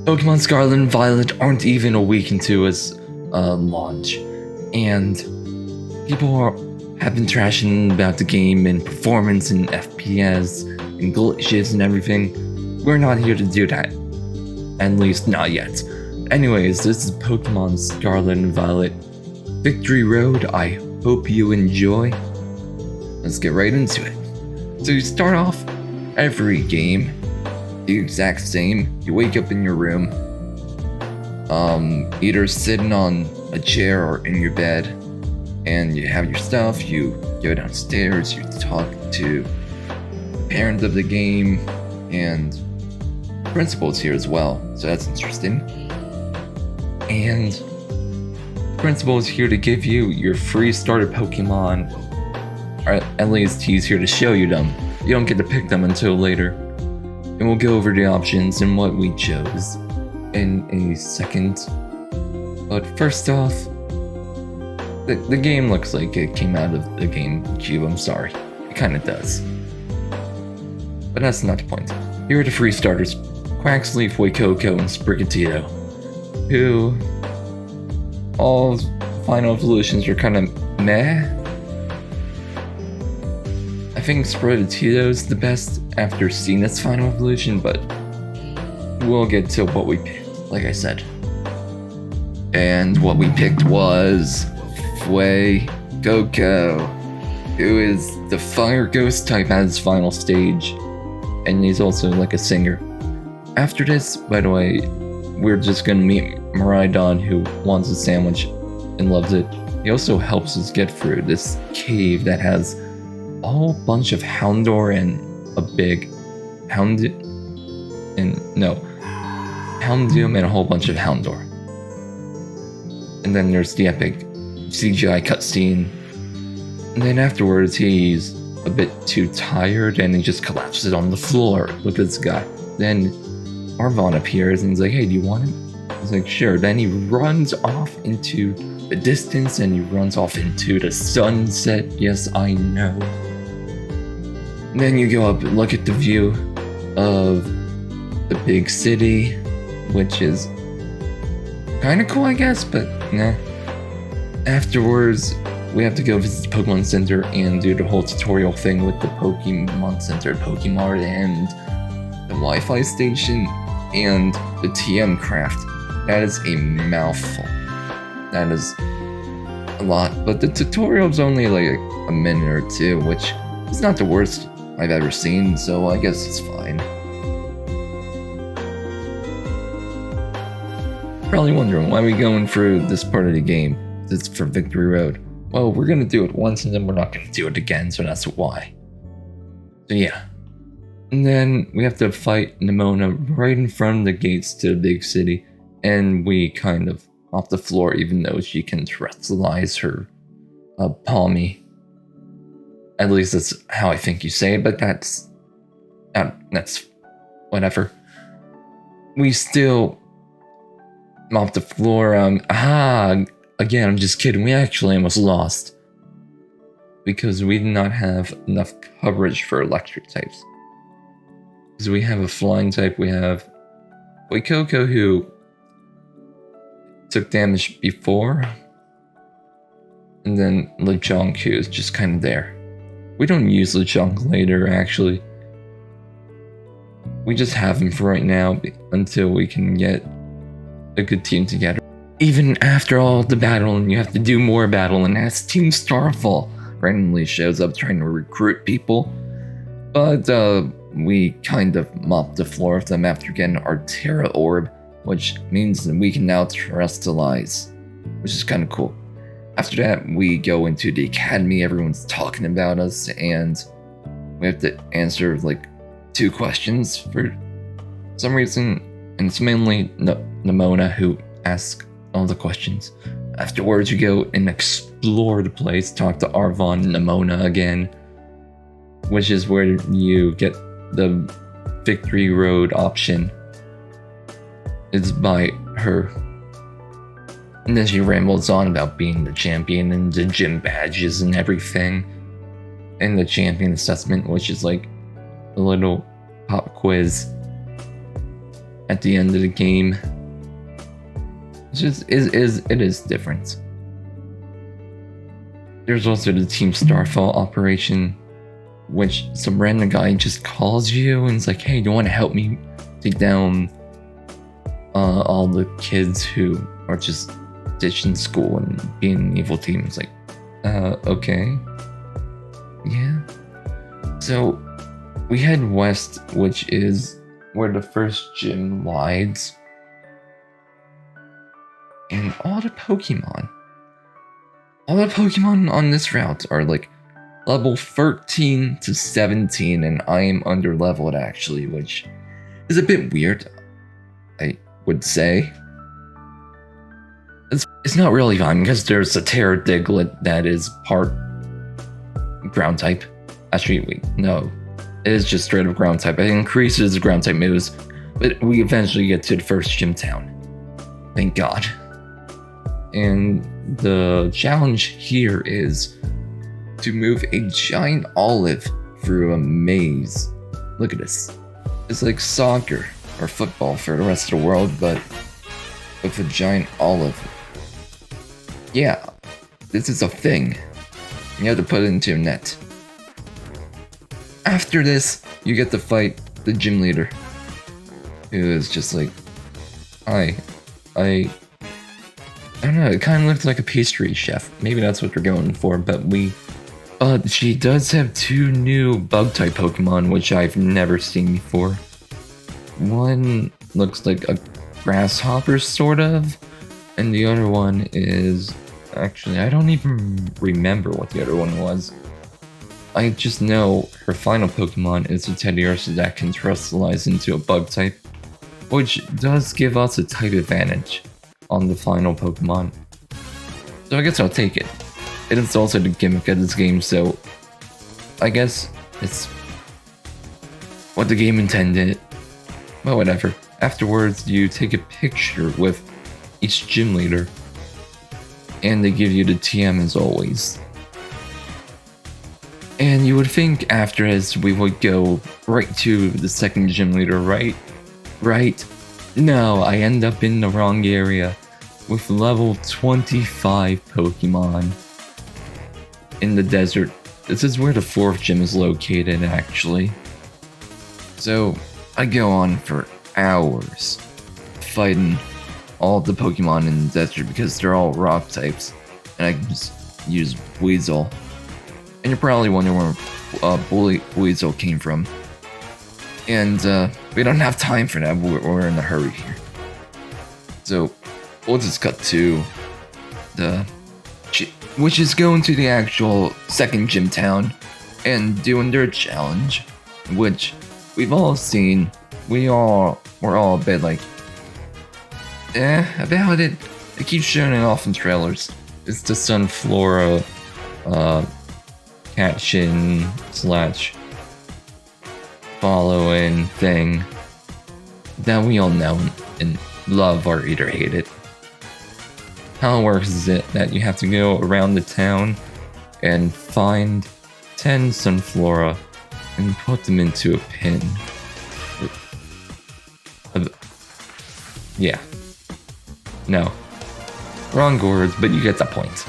Pokemon Scarlet and Violet aren't even a week into its launch, and have been trashing about the game and performance and FPS and glitches and everything. We're not here to do that. At least not yet. Anyways, this is Pokemon Scarlet and Violet Victory Road. I hope you enjoy. Let's get right into it. So you start off every game the exact same. You wake up in your room, either sitting on a chair or in your bed, and you have your stuff. You go downstairs, you talk to the parents of the game, and principal's here as well, so that's interesting. And principal is here to give you your free starter Pokemon, or at least he's here to show you them. You don't get to pick them until later. And we'll go over the options and what we chose in a second. But first off, the game looks like it came out of the GameCube. I'm sorry, it kind of does. But that's not the point. Here are the free starters: Quaxley, Fuecoco, and Sprigatito, who all final evolutions are kind of meh. I think Sprigatito's the best after seeing its final evolution, but we'll get to what we picked, like I said. And what we picked was Fuecoco, who is the fire ghost type at its final stage, and he's also like a singer. After this, by the way, we're just gonna meet Miraidon, who wants a sandwich and loves it. He also helps us get through this cave that has a whole bunch of Houndour and a big Houndoom and a whole bunch of Houndour. And then there's the epic CGI cutscene. And then afterwards, he's a bit too tired and he just collapses on the floor. Look at this guy. Then Arvon appears and he's like, "Hey, do you want him?" He's like, "Sure." Then he runs off into the distance and he runs off into the sunset. Yes, I know. And then you go up and look at the view of the big city, which is kind of cool, I guess, but nah. Afterwards, we have to go visit the Pokemon Center and do the whole tutorial thing with the Pokemon Center, Pokemart, and the Wi-Fi station, and the TM craft. That is a mouthful. That is a lot, but the tutorial's only like a minute or two, which is not the worst I've ever seen, so I guess it's fine. Probably wondering why we're going through this part of the game. It's for Victory Road. Well, we're gonna do it once and then we're not gonna do it again, so that's why. So yeah. And then we have to fight Nimona right in front of the gates to the big city, and we kind of off the floor, even though she can terrestrialize her Palmy. At least that's how I think you say it, but that's whatever. We still mop the floor. Again, I'm just kidding. We actually almost lost because we did not have enough coverage for electric types. Because we have a flying type. We have Fuecoco, who took damage before, and then Lechonk, who is just kind of there. We don't use Lechonk later, actually. We just have him for right now until we can get a good team together. Even after all the battle, and you have to do more battle, and as Team Starfall randomly shows up trying to recruit people. But we kind of mopped the floor of them after getting our Terra Orb, which means that we can now terrestrialize, which is kind of cool. After that, we go into the academy. Everyone's talking about us, and we have to answer like 2 questions for some reason, and it's mainly Nimona who asks all the questions. Afterwards, you go and explore the place, talk to Arvon and Nimona again, which is where you get the Victory Road option. It's by her. And then she rambles on about being the champion and the gym badges and everything. And the champion assessment, which is like a little pop quiz. at the end of the game. It's just it is different. There's also the Team Starfall operation, which some random guy just calls you and is like, "Hey, do you want to help me take down all the kids who are just ditching school and being an evil team?" It's like, okay, yeah. So we head west, which is where the first gym lies, and all the Pokemon on this route are like level 13 to 17, and I am under leveled actually, which is a bit weird, I would say. It's not really fun because there's a Terra Diglett that is part ground type. Actually, wait, no. It is just straight up ground type. It increases the ground type moves, but we eventually get to the first gym town. Thank God. And the challenge here is to move a giant olive through a maze. Look at this. It's like soccer or football for the rest of the world, but with a giant olive. Yeah, this is a thing. You have to put it into a net. After this, you get to fight the gym leader, who is just like, I don't know, it kind of looks like a pastry chef. Maybe that's what they're going for, but she does have 2 new bug-type Pokemon, which I've never seen before. One looks like a grasshopper, sort of, and the other one is... Actually, I don't even remember what the other one was. I just know her final Pokemon is a Teddiursa that can terrestrialize into a bug-type, which does give us a type advantage on the final Pokemon. So I guess I'll take it. It is also the gimmick of this game, so I guess it's what the game intended. But whatever. Afterwards, you take a picture with each gym leader, and they give you the TM as always. And you would think after this we would go right to the second gym leader, right? Right? No, I end up in the wrong area with level 25 Pokemon in the desert. This is where the 4th gym is located, actually. So I go on for hours fighting all the Pokemon in the desert because they're all rock types, and I can just use Weasel. And you're probably wondering where Weasel came from. And we don't have time for that, we're in a hurry here. So we'll just cut to which is going to the actual second gym town and doing their challenge, which we've all seen. We're all a bit like, about it. They keep showing it off in trailers. It's the Sunflora catching / following thing that we all know and love or either hate it. How it works is that you have to go around the town and find 10 Sunflora and put them into a pin. Yeah. No. Wrong words, but you get the point.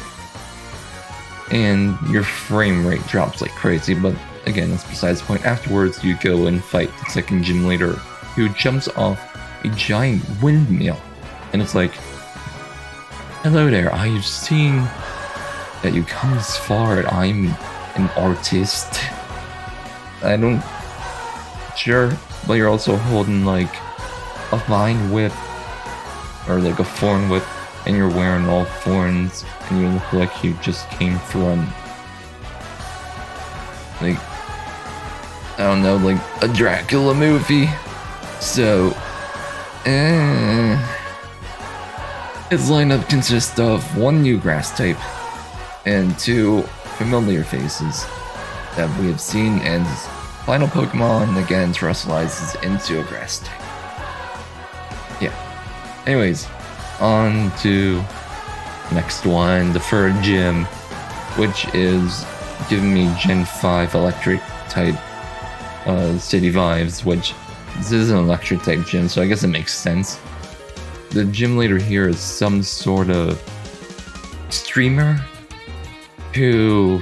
And your frame rate drops like crazy, but again, that's besides the point. Afterwards, you go and fight the second gym leader, who jumps off a giant windmill. And it's like, hello there, I've seen that you come this far and I'm an artist. Sure, but you're also holding like a vine whip or like a thorn whip, and you're wearing all thorns, and you look like you just came from, like, I don't know, like a Dracula movie. So, its lineup consists of 1 new grass type and 2 familiar faces that we have seen, and final Pokemon again terrestrializes into a grass type. Yeah. Anyways, on to next one, the third gym, which is giving me Gen 5 electric type city vibes, which this is an electric type gym, so I guess it makes sense. The gym leader here is some sort of streamer who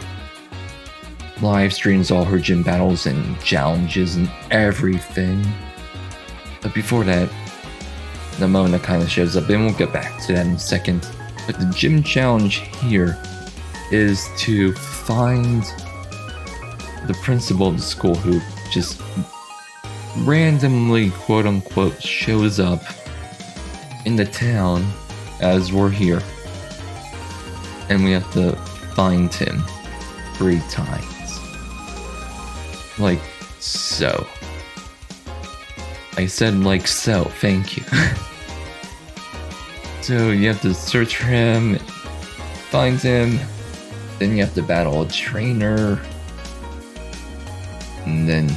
live streams all her gym battles and challenges and everything. But before that, Nimona kind of shows up, and we'll get back to that in a second. But the gym challenge here is to find the principal of the school who just randomly, quote unquote, shows up in the town as we're here. And we have to find him 3 times. Like so. I said like so, thank you. So you have to search for him, find him, then you have to battle a trainer, and then,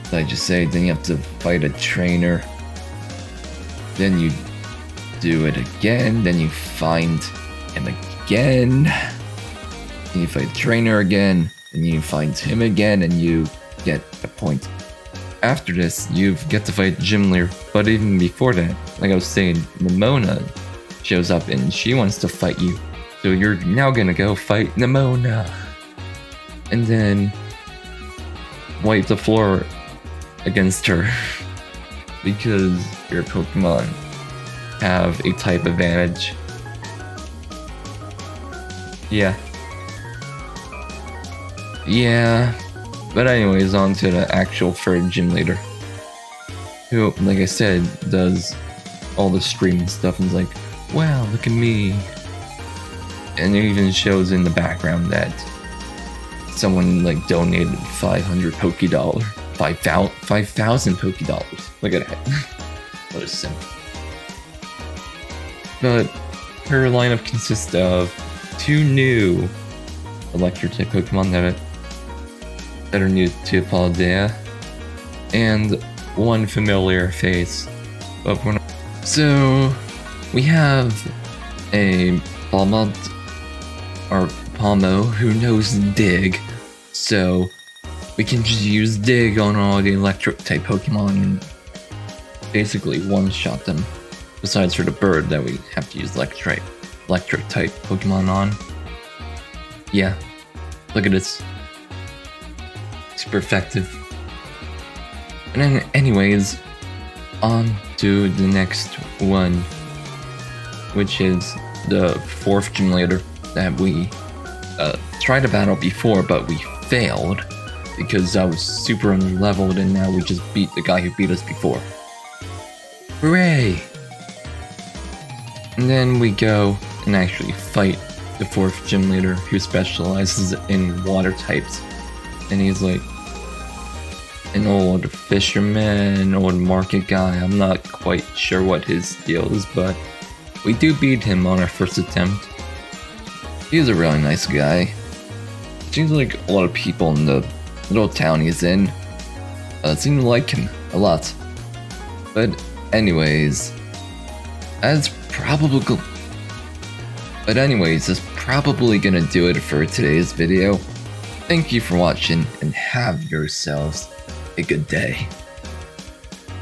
did I just say, then you have to fight a trainer, then you do it again, then you find him again, then you fight the trainer again, and you find him again, and you get the point. After this, you get to fight the gym leader, but even before that, like I was saying, Nimona shows up and she wants to fight you. So you're now gonna go fight Nimona. And then wipe the floor against her. Because your Pokemon have a type advantage. Yeah. But anyways, on to the actual third gym leader. Who, like I said, does all the streaming stuff and is like, wow, look at me. And it even shows in the background that someone like donated 500 Pokédollars. 5,000 Pokédollars. Look at that. What a simp. But her lineup consists of 2 new electric type Pokemon that are new to Paldea, and 1 familiar face. But we're not. So we have a Palmont or Palmo who knows Dig, so we can just use Dig on all the electric type Pokemon and basically one-shot them. Besides for the bird that we have to use electric type Pokemon on. Yeah, look at this. Super effective. And then anyways, on to the next one, which is the 4th gym leader that we tried to battle before, but we failed because I was super unleveled, and now we just beat the guy who beat us before. Hooray! And then we go and actually fight the 4th gym leader who specializes in water types. And he's like an old fisherman, old market guy. I'm not quite sure what his deal is, but we do beat him on our first attempt. He's a really nice guy. Seems like a lot of people in the little town he's in seem to like him a lot. But anyways, that's probably gonna do it for today's video. Thank you for watching and have yourselves a good day.